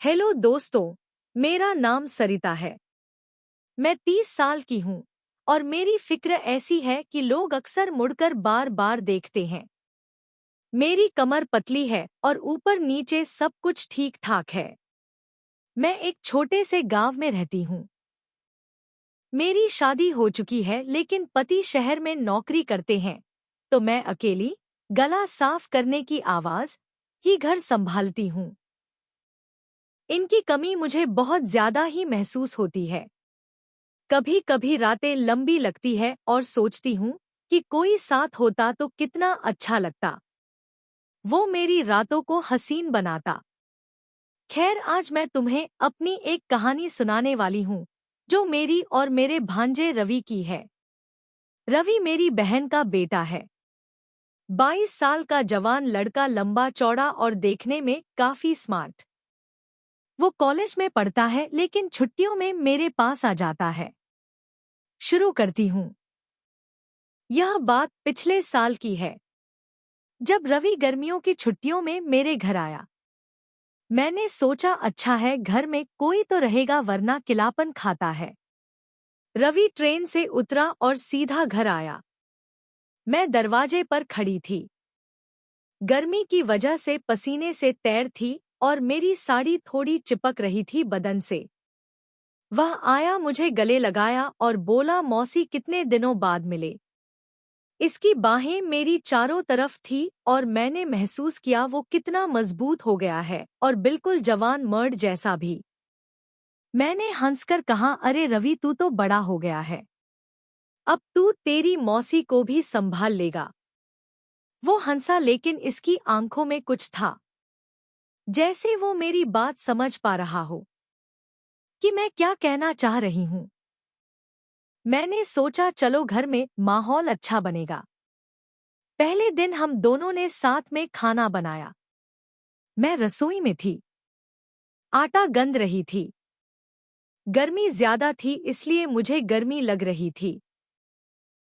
Hello दोस्तों, मेरा नाम सरिता है। मैं 30 साल की हूँ और मेरी फिक्र ऐसी है कि लोग अक्सर मुड़कर बार बार देखते हैं। मेरी कमर पतली है और ऊपर नीचे सब कुछ ठीक ठाक है। मैं एक छोटे से गांव में रहती हूँ। मेरी शादी हो चुकी है लेकिन पति शहर में नौकरी करते हैं, तो मैं अकेली गला साफ करने की आवाज ही घर संभालती हूँ। इनकी कमी मुझे बहुत ज्यादा ही महसूस होती है। कभी कभी रातें लंबी लगती है और सोचती हूँ कि कोई साथ होता तो कितना अच्छा लगता। वो मेरी रातों को हसीन बनाता। खैर, आज मैं तुम्हें अपनी एक कहानी सुनाने वाली हूँ जो मेरी और मेरे भांजे रवि की है। रवि मेरी बहन का बेटा है। 22 साल का जवान लड़का, लंबा चौड़ा और देखने में काफी स्मार्ट। वो कॉलेज में पढ़ता है लेकिन छुट्टियों में मेरे पास आ जाता है। शुरू करती हूँ। यह बात पिछले साल की है, जब रवि गर्मियों की छुट्टियों में मेरे घर आया। मैंने सोचा अच्छा है, घर में कोई तो रहेगा वरना किलापन खाता है। रवि ट्रेन से उतरा और सीधा घर आया। मैं दरवाजे पर खड़ी थी। गर्मी की वजह से पसीने से तैर थी और मेरी साड़ी थोड़ी चिपक रही थी बदन से। वह आया, मुझे गले लगाया और बोला, मौसी कितने दिनों बाद मिले। इसकी बाहें मेरी चारों तरफ थी और मैंने महसूस किया वो कितना मजबूत हो गया है और बिल्कुल जवान मर्द जैसा भी। मैंने हंसकर कहा, अरे रवि, तू तो बड़ा हो गया है। अब तू तेरी मौसी को भी संभाल लेगा। वो हंसा लेकिन इसकी आंखों में कुछ था, जैसे वो मेरी बात समझ पा रहा हो कि मैं क्या कहना चाह रही हूँ। मैंने सोचा चलो घर में माहौल अच्छा बनेगा। पहले दिन हम दोनों ने साथ में खाना बनाया। मैं रसोई में थी। आटा गंध रही थी। गर्मी ज्यादा थी इसलिए मुझे गर्मी लग रही थी।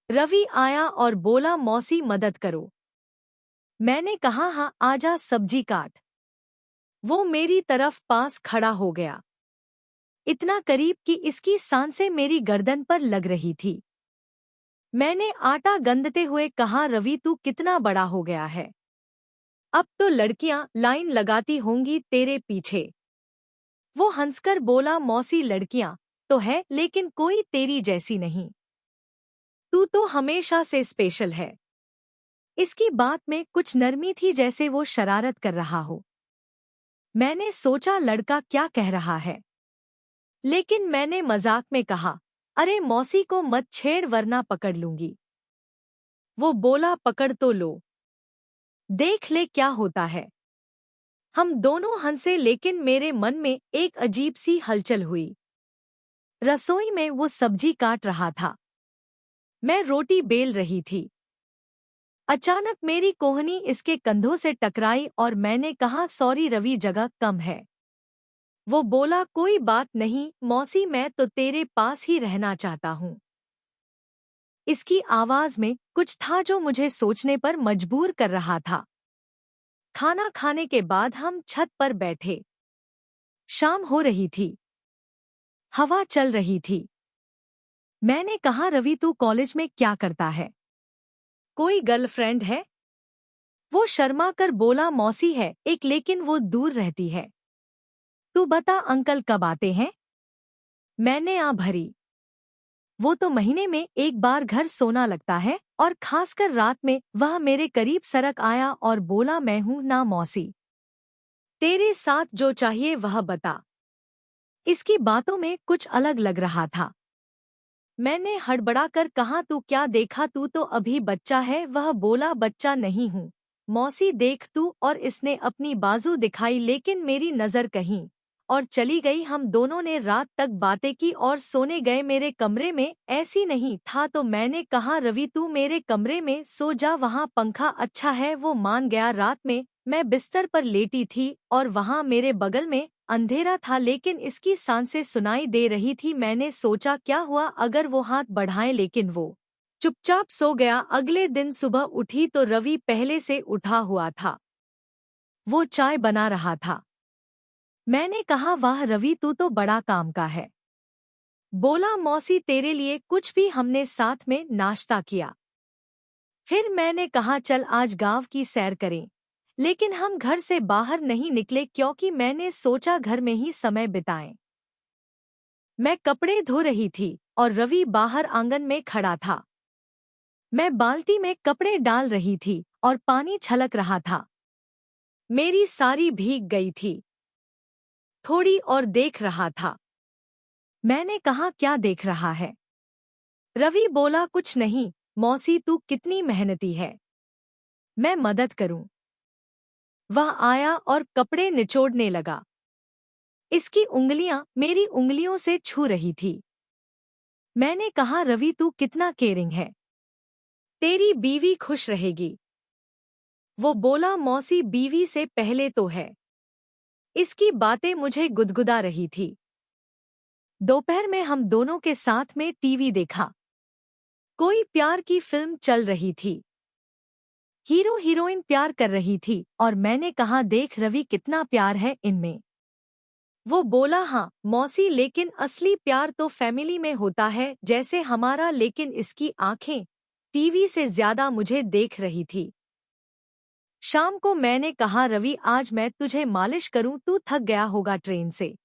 रवि आया और बोला, मौसी मदद करो। मैंने कहा, हाँ आजा, सब्जी काट। वो मेरी तरफ पास खड़ा हो गया, इतना करीब कि इसकी सांसें मेरी गर्दन पर लग रही थी। मैंने आटा गंदते हुए कहा, रवि तू कितना बड़ा हो गया है। अब तो लड़कियां लाइन लगाती होंगी तेरे पीछे। वो हंसकर बोला, मौसी लड़कियां तो है लेकिन कोई तेरी जैसी नहीं। तू तो हमेशा से स्पेशल है। इसकी बात में कुछ नरमी थी, जैसे वो शरारत कर रहा हो। मैंने सोचा लड़का क्या कह रहा है, लेकिन मैंने मजाक में कहा, अरे मौसी को मत छेड़ वरना पकड़ लूंगी। वो बोला, पकड़ तो लो, देख ले क्या होता है। हम दोनों हंसे लेकिन मेरे मन में एक अजीब सी हलचल हुई। रसोई में वो सब्जी काट रहा था, मैं रोटी बेल रही थी। अचानक मेरी कोहनी इसके कंधों से टकराई और मैंने कहा, सॉरी रवि, जगह कम है। वो बोला, कोई बात नहीं मौसी, मैं तो तेरे पास ही रहना चाहता हूँ। इसकी आवाज में कुछ था जो मुझे सोचने पर मजबूर कर रहा था। खाना खाने के बाद हम छत पर बैठे। शाम हो रही थी, हवा चल रही थी। मैंने कहा, रवि तू कॉलेज में क्या करता है, कोई गर्लफ्रेंड है? वो शर्मा कर बोला, मौसी है एक, लेकिन वो दूर रहती है। तू बता अंकल कब आते हैं? मैंने आ भरी। वो तो महीने में एक बार घर सोना लगता है और खासकर रात में। वह मेरे करीब सरक आया और बोला, मैं हूं ना मौसी, तेरे साथ जो चाहिए वह बता। इसकी बातों में कुछ अलग लग रहा था। मैंने हड़बड़ाकर कहा, तू क्या देखा, तू तो अभी बच्चा है। वह बोला, बच्चा नहीं हूँ मौसी, देख तू। और इसने अपनी बाजू दिखाई लेकिन मेरी नजर कहीं और चली गई। हम दोनों ने रात तक बातें की और सोने गए। मेरे कमरे में ऐसी नहीं था तो मैंने कहा, रवि तू मेरे कमरे में सो जा, वहाँ पंखा अच्छा है। वो मान गया। रात में मैं बिस्तर पर लेटी थी और वहाँ मेरे बगल में अंधेरा था लेकिन इसकी सांसें सुनाई दे रही थी। मैंने सोचा क्या हुआ अगर वो हाथ बढ़ाए, लेकिन वो चुपचाप सो गया। अगले दिन सुबह उठी तो रवि पहले से उठा हुआ था। वो चाय बना रहा था। मैंने कहा वाह रवि तू तो बड़ा काम का है। बोला मौसी तेरे लिए कुछ भी, हमने साथ में नाश्ता किया। फिर मैंने कहा चल आज गांव की सैर करें, लेकिन हम घर से बाहर नहीं निकले क्योंकि मैंने सोचा घर में ही समय बिताएं। मैं कपड़े धो रही थी और रवि बाहर आंगन में खड़ा था। मैं बाल्टी में कपड़े डाल रही थी और पानी छलक रहा था। मेरी सारी भीग गई थी। थोड़ी और देख रहा था। मैंने कहा क्या देख रहा है? रवि बोला कुछ नहीं, मौसी तू कितनी मेहनती है, मैं मदद करूं। वह आया और कपड़े निचोड़ने लगा। इसकी उंगलियां मेरी उंगलियों से छू रही थी। मैंने कहा रवि तू कितना केयरिंग है, तेरी बीवी खुश रहेगी। वो बोला मौसी बीवी से पहले तो है। इसकी बातें मुझे गुदगुदा रही थी। दोपहर में हम दोनों के साथ में टीवी देखा। कोई प्यार की फिल्म चल रही थी। हीरो हीरोइन प्यार कर रही थी और मैंने कहा देख रवि कितना प्यार है इनमें। वो बोला हाँ मौसी, लेकिन असली प्यार तो फैमिली में होता है जैसे हमारा, लेकिन इसकी आंखें टीवी से ज्यादा मुझे देख रही थी। शाम को मैंने कहा रवि आज मैं तुझे मालिश करूं, तू थक गया होगा ट्रेन से।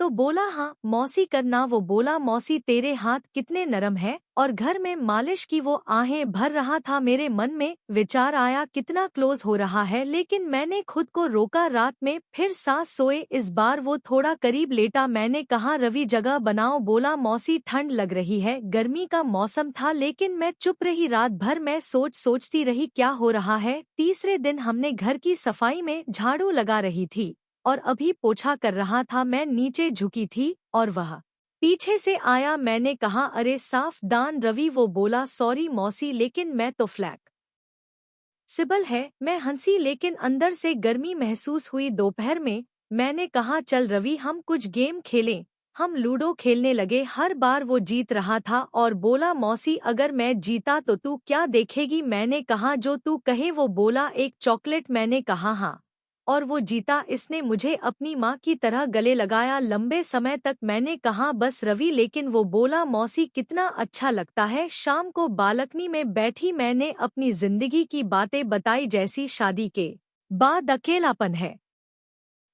तो बोला हाँ मौसी करना। वो बोला मौसी तेरे हाथ कितने नरम है, और घर में मालिश की वो आहें भर रहा था। मेरे मन में विचार आया कितना क्लोज हो रहा है, लेकिन मैंने खुद को रोका। रात में फिर सांस सोए, इस बार वो थोड़ा करीब लेटा। मैंने कहा रवि जगह बनाओ। बोला मौसी ठंड लग रही है, गर्मी का मौसम था, लेकिन मैं चुप रही। रात भर मैं सोचती रही क्या हो रहा है। तीसरे दिन हमने घर की सफाई में झाड़ू लगा रही थी और अभी पोछा कर रहा था। मैं नीचे झुकी थी और वह पीछे से आया। मैंने कहा अरे साफ दान रवि। वो बोला सॉरी मौसी, लेकिन मैं तो फ्लैक सिबल है। मैं हंसी, लेकिन अंदर से गर्मी महसूस हुई। दोपहर में मैंने कहा चल रवि हम कुछ गेम खेलें। हम लूडो खेलने लगे। हर बार वो जीत रहा था और बोला मौसी अगर मैं जीता तो तू क्या देखेगी? मैंने कहा जो तू कहे। वो बोला एक चॉकलेट। मैंने कहा हाँ, और वो जीता। इसने मुझे अपनी माँ की तरह गले लगाया लंबे समय तक। मैंने कहा बस रवि, लेकिन वो बोला मौसी कितना अच्छा लगता है। शाम को बालकनी में बैठी मैंने अपनी जिंदगी की बातें बताई, जैसी शादी के बाद अकेलापन है।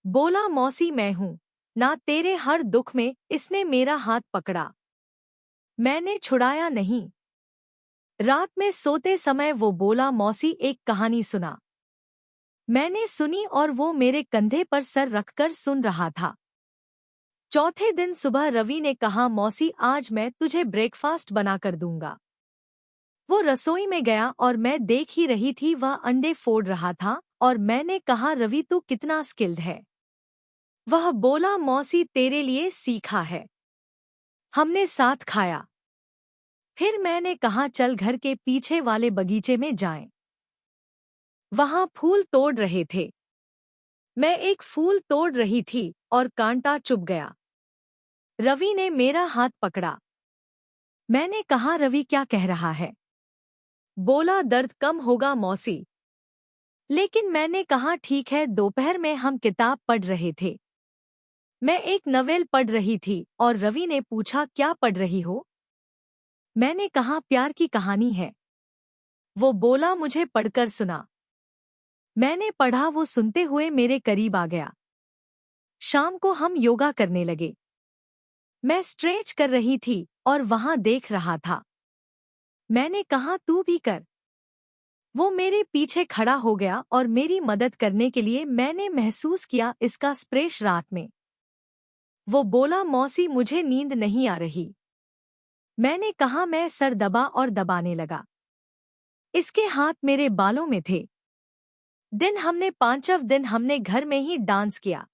बोला मौसी मैं हूँ ना तेरे हर दुख में। इसने मेरा हाथ पकड़ा, मैंने छुड़ाया नहीं। रात में सोते समय वो बोला मौसी एक कहानी सुना। मैंने सुनी और वो मेरे कंधे पर सर रखकर सुन रहा था। चौथे दिन सुबह रवि ने कहा मौसी आज मैं तुझे ब्रेकफास्ट बनाकर दूंगा। वो रसोई में गया और मैं देख ही रही थी। वह अंडे फोड़ रहा था और मैंने कहा रवि तू कितना स्किल्ड है। वह बोला मौसी तेरे लिए सीखा है। हमने साथ खाया। फिर मैंने कहा चल घर के पीछे वाले बगीचे में जाएं। वहां फूल तोड़ रहे थे। मैं एक फूल तोड़ रही थी और कांटा चुभ गया। रवि ने मेरा हाथ पकड़ा। मैंने कहा रवि क्या कह रहा है? बोला दर्द कम होगा मौसी। लेकिन मैंने कहा ठीक है। दोपहर में हम किताब पढ़ रहे थे। मैं एक नॉवेल पढ़ रही थी और रवि ने पूछा क्या पढ़ रही हो? मैंने कहा प्यार की कहानी है। वो बोला मुझे पढ़कर सुना। मैंने पढ़ा। वो सुनते हुए मेरे करीब आ गया। शाम को हम योगा करने लगे। मैं स्ट्रेच कर रही थी और वहां देख रहा था। मैंने कहा तू भी कर। वो मेरे पीछे खड़ा हो गया और मेरी मदद करने के लिए। मैंने महसूस किया इसका स्पर्श रात में। वो बोला मौसी मुझे नींद नहीं आ रही। मैंने कहा। मैं सर दबा और दबाने लगा। इसके हाथ मेरे बालों में थे। पांचव दिन हमने घर में ही डांस किया।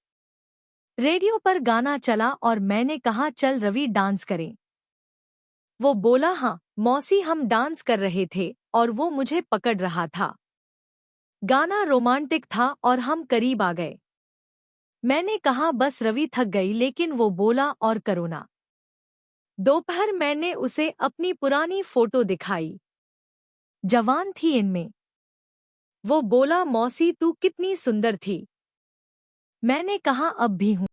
रेडियो पर गाना चला और मैंने कहा चल रवि डांस करें। वो बोला हाँ मौसी। हम डांस कर रहे थे और वो मुझे पकड़ रहा था। गाना रोमांटिक था और हम करीब आ गए। मैंने कहा बस रवि थक गई, लेकिन वो बोला और करो ना। दोपहर मैंने उसे अपनी पुरानी फोटो दिखाई। जवान थी इनमें। वो बोला मौसी तू कितनी सुंदर थी। मैंने कहा अब भी हूँ।